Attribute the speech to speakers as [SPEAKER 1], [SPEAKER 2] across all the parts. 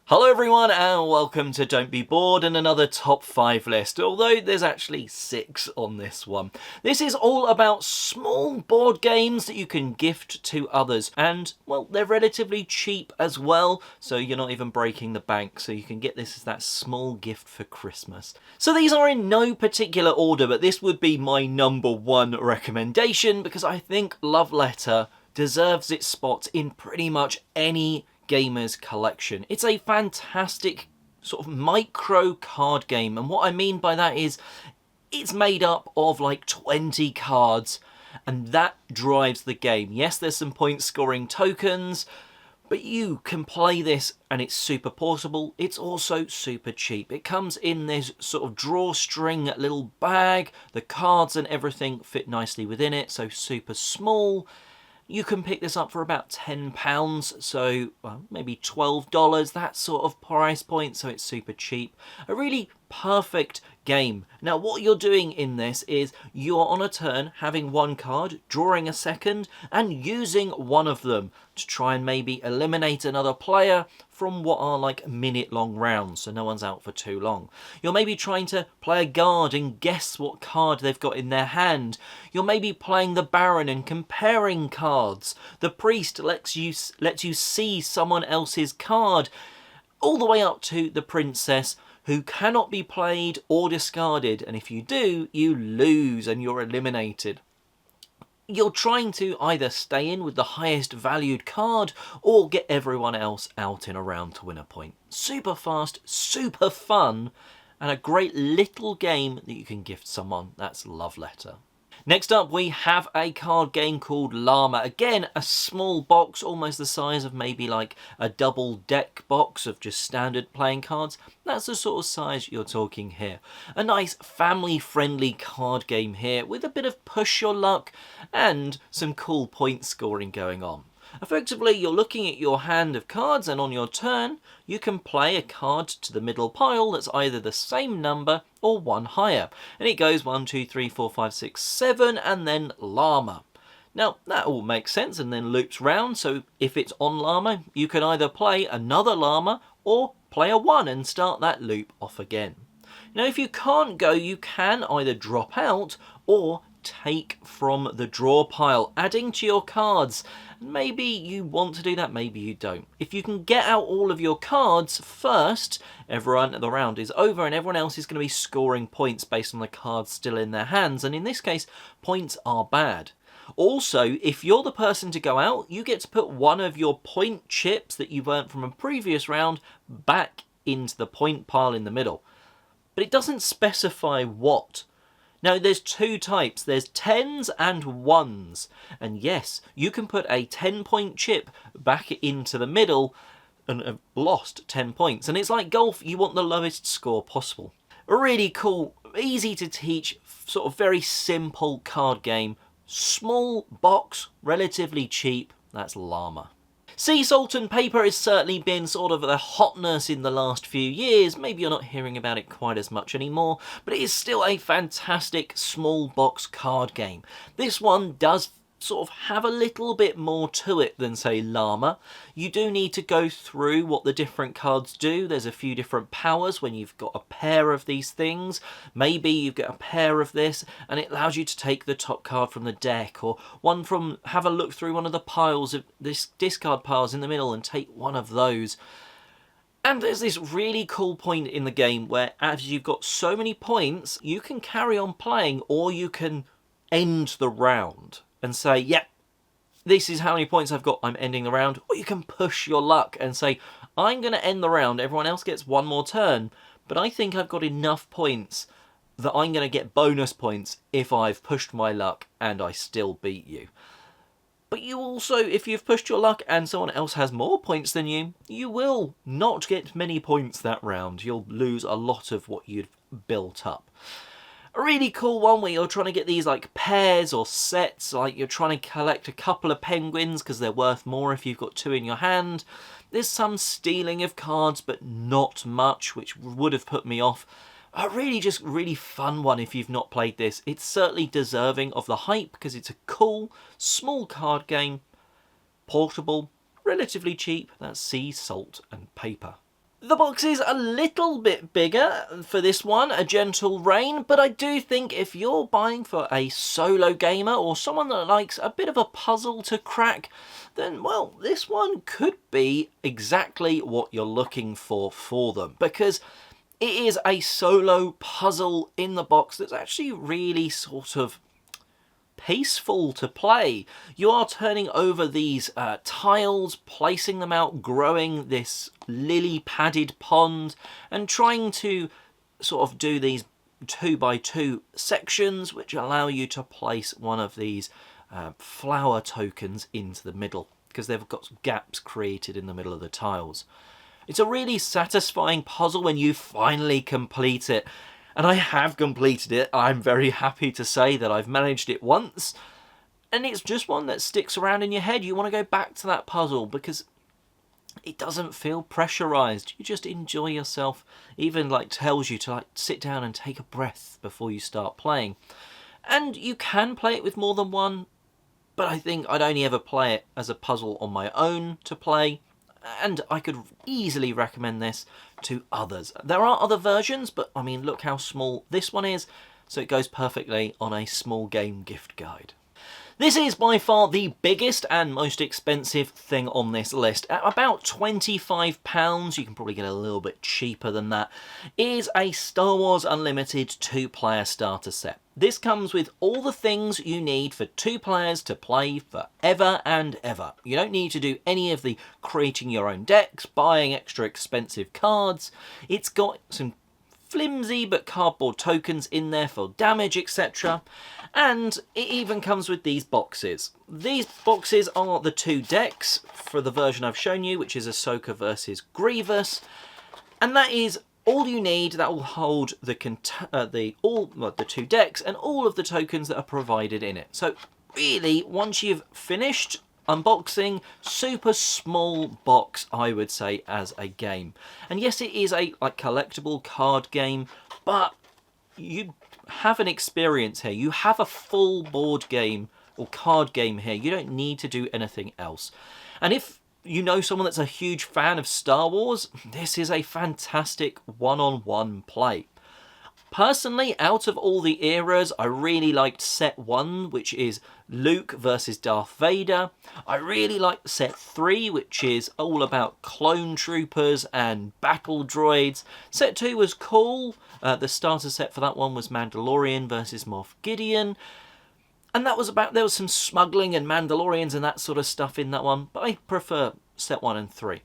[SPEAKER 1] Hello everyone and welcome to Don't Be Bored and another top 5 list, although there's actually 6 on this one. This is all about small board games that you can gift to others and, well, they're relatively cheap as well, so you're not even breaking the bank, so you can get this as that small gift for Christmas. So these are in no particular order, but this would be my number 1 recommendation because I think Love Letter deserves its spot in pretty much any gamer's collection. It's a fantastic sort of micro card game, and what I mean by that is it's made up of like 20 cards and that drives the game. Yes, there's some point scoring tokens, but you can play this and it's super portable. It's also super cheap. It comes in this sort of drawstring little bag. The cards and everything fit nicely within it, so super small. You can pick this up for about £10, so well, maybe $12, that sort of price point, so it's super cheap. A really perfect game. Now what you're doing in this is you're on a turn having one card, drawing a second, and using one of them to try and maybe eliminate another player from what are like minute-long rounds, so no one's out for too long. You're maybe trying to play a guard and guess what card they've got in their hand. You're maybe playing the Baron and comparing cards. The Priest lets you see someone else's card, all the way up to the Princess, who cannot be played or discarded, and if you do, you lose and you're eliminated. You're trying to either stay in with the highest valued card or get everyone else out in a round to win a point. Super fast, super fun, and a great little game that you can gift someone. That's Love Letter. Next up, we have a card game called L.L.A.M.A. Again, a small box, almost the size of maybe like a double deck box of just standard playing cards. That's the sort of size you're talking here. A nice family-friendly card game here with a bit of push your luck and some cool point scoring going on. Effectively, you're looking at your hand of cards, and on your turn, you can play a card to the middle pile that's either the same number or one higher. And it goes 1, 2, 3, 4, 5, 6, 7, and then llama. Now, that all makes sense and then loops round, so if it's on llama, you can either play another llama or play a 1 and start that loop off again. Now, if you can't go, you can either drop out or take from the draw pile, adding to your cards. Maybe you want to do that, maybe you don't. If you can get out all of your cards first, the round is over and everyone else is going to be scoring points based on the cards still in their hands, and in this case, points are bad. Also, if you're the person to go out, you get to put one of your point chips that you've earned from a previous round back into the point pile in the middle. But it doesn't specify what. Now, there's 2 types. There's 10s and 1s. And yes, you can put a 10-point chip back into the middle and have lost 10 points. And it's like golf, you want the lowest score possible. A really cool, easy to teach, sort of very simple card game. Small box, relatively cheap. That's L.L.A.M.A. Sea Salt and Paper has certainly been sort of the hotness in the last few years. Maybe you're not hearing about it quite as much anymore, but it is still a fantastic small box card game. This one does sort of have a little bit more to it than, say, Llama. You do need to go through what the different cards do. There's a few different powers when you've got a pair of these things. Maybe you get a pair of this and it allows you to take the top card from the deck, or one from, have a look through one of the piles of this discard piles in the middle and take one of those. And there's this really cool point in the game where, as you've got so many points, you can carry on playing or you can end the round and say, yep, this is how many points I've got, I'm ending the round. Or you can push your luck and say, I'm going to end the round, everyone else gets one more turn, but I think I've got enough points that I'm going to get bonus points if I've pushed my luck and I still beat you. But you also, if you've pushed your luck and someone else has more points than you, you will not get many points that round. You'll lose a lot of what you've built up. A really cool one where you're trying to get these like pairs or sets, like you're trying to collect a couple of penguins because they're worth more if you've got 2 in your hand. There's some stealing of cards, but not much, which would have put me off. A really fun one if you've not played this. It's certainly deserving of the hype because it's a cool, small card game, portable, relatively cheap. That's Sea, Salt and Paper. The box is a little bit bigger for this one, A Gentle Rain, but I do think if you're buying for a solo gamer or someone that likes a bit of a puzzle to crack, then, well, this one could be exactly what you're looking for them, because it is a solo puzzle in the box that's actually really sort of peaceful to play. You are turning over these tiles, placing them out, growing this lily padded pond, and trying to sort of do these 2x2 sections which allow you to place one of these flower tokens into the middle, because they've got gaps created in the middle of the tiles. It's a really satisfying puzzle when you finally complete it. And I have completed it. I'm very happy to say that I've managed it once. And it's just one that sticks around in your head. You want to go back to that puzzle because it doesn't feel pressurized. You just enjoy yourself. Even like tells you to like sit down and take a breath before you start playing. And you can play it with more than one, but I think I'd only ever play it as a puzzle on my own to play. And I could easily recommend this to others. There are other versions, but I mean, look how small this one is, so it goes perfectly on a small game gift guide. This is by far the biggest and most expensive thing on this list. At about £25, you can probably get a little bit cheaper than that, is a Star Wars Unlimited 2-player starter set. This comes with all the things you need for 2 players to play forever and ever. You don't need to do any of the creating your own decks, buying extra expensive cards. It's got some flimsy but cardboard tokens in there for damage, etc. And it even comes with these boxes. These boxes are the 2 decks for the version I've shown you, which is Ahsoka versus Grievous. And that is all you need. That will hold the 2 decks and all of the tokens that are provided in it. So really, once you've finished unboxing, super small box, I would say, as a game. And yes, it is a collectible card game, but you have an experience here. You have a full board game or card game here. You don't need to do anything else. And if you know someone that's a huge fan of Star Wars, this is a fantastic one-on-one play. Personally, out of all the eras, I really liked set 1, which is Luke versus Darth Vader. I really liked set 3, which is all about clone troopers and battle droids. Set 2 was cool. The starter set for that one was Mandalorian versus Moff Gideon. And that was about, there was some smuggling and Mandalorians and that sort of stuff in that one, but I prefer set 1 and 3.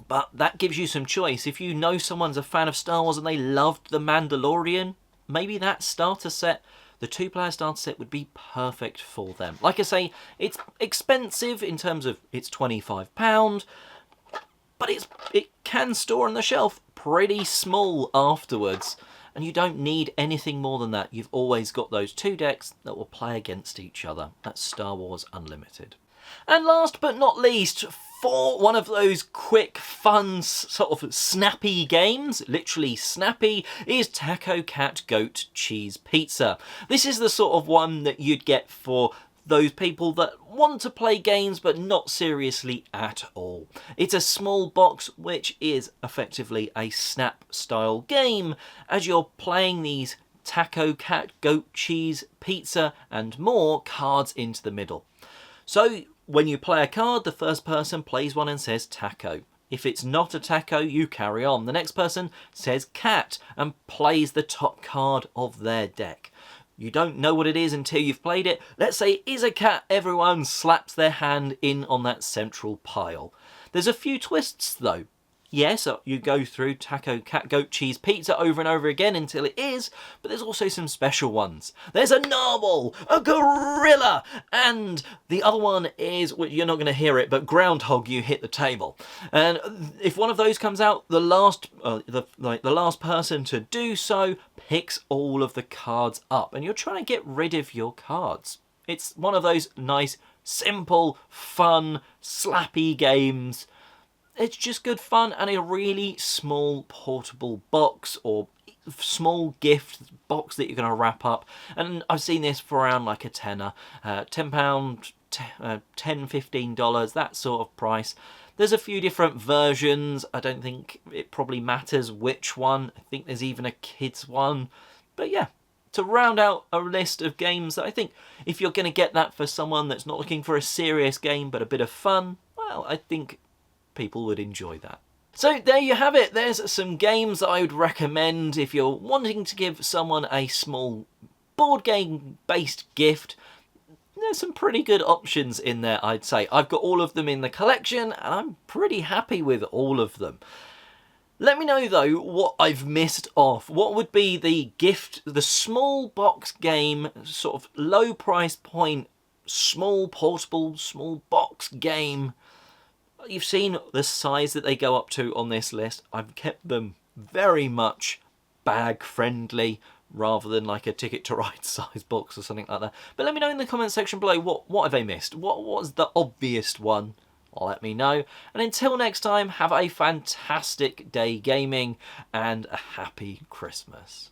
[SPEAKER 1] But that gives you some choice. If you know someone's a fan of Star Wars and they loved The Mandalorian, maybe that starter set, the 2-player starter set, would be perfect for them. Like I say, it's expensive in terms of it's £25, but it can store on the shelf pretty small afterwards. And you don't need anything more than that. You've always got those 2 decks that will play against each other. That's Star Wars Unlimited. And last but not least, for one of those quick, fun, sort of snappy games, literally snappy, is Taco Cat Goat Cheese Pizza. This is the sort of one that you'd get for those people that want to play games but not seriously at all. It's a small box which is effectively a snap style game as you're playing these Taco Cat Goat Cheese Pizza and more cards into the middle. So when you play a card, the first person plays one and says taco. If it's not a taco, you carry on. The next person says cat and plays the top card of their deck. You don't know what it is until you've played it. Let's say it is a cat, everyone slaps their hand in on that central pile. There's a few twists though. Yes, you go through Taco Cat Goat Cheese Pizza over and over again until it is, but there's also some special ones. There's a narwhal, a gorilla, and the other one is, well, you're not going to hear it, but groundhog, you hit the table. And if one of those comes out, the last person to do so picks all of the cards up, and you're trying to get rid of your cards. It's one of those nice, simple, fun, slappy games. It's just good fun and a really small portable box or small gift box that you're going to wrap up. And I've seen this for around like a tenner, £10, $10, $15, that sort of price. There's a few different versions. I don't think it probably matters which one. I think there's even a kids one. But yeah, to round out a list of games that I think if you're going to get that for someone that's not looking for a serious game but a bit of fun, well, I think people would enjoy that. So there you have it. There's some games that I would recommend if you're wanting to give someone a small board game based gift. There's some pretty good options in there, I'd say. I've got all of them in the collection and I'm pretty happy with all of them. Let me know though what I've missed off. What would be the gift, the small box game, sort of low price point, small portable, small box game? You've seen the size that they go up to on this list. I've kept them very much bag friendly rather than like a Ticket to Ride size box or something like that. But let me know in the comment section below what have I missed? What was the obvious one? Let me know. And until next time, have a fantastic day gaming and a happy Christmas.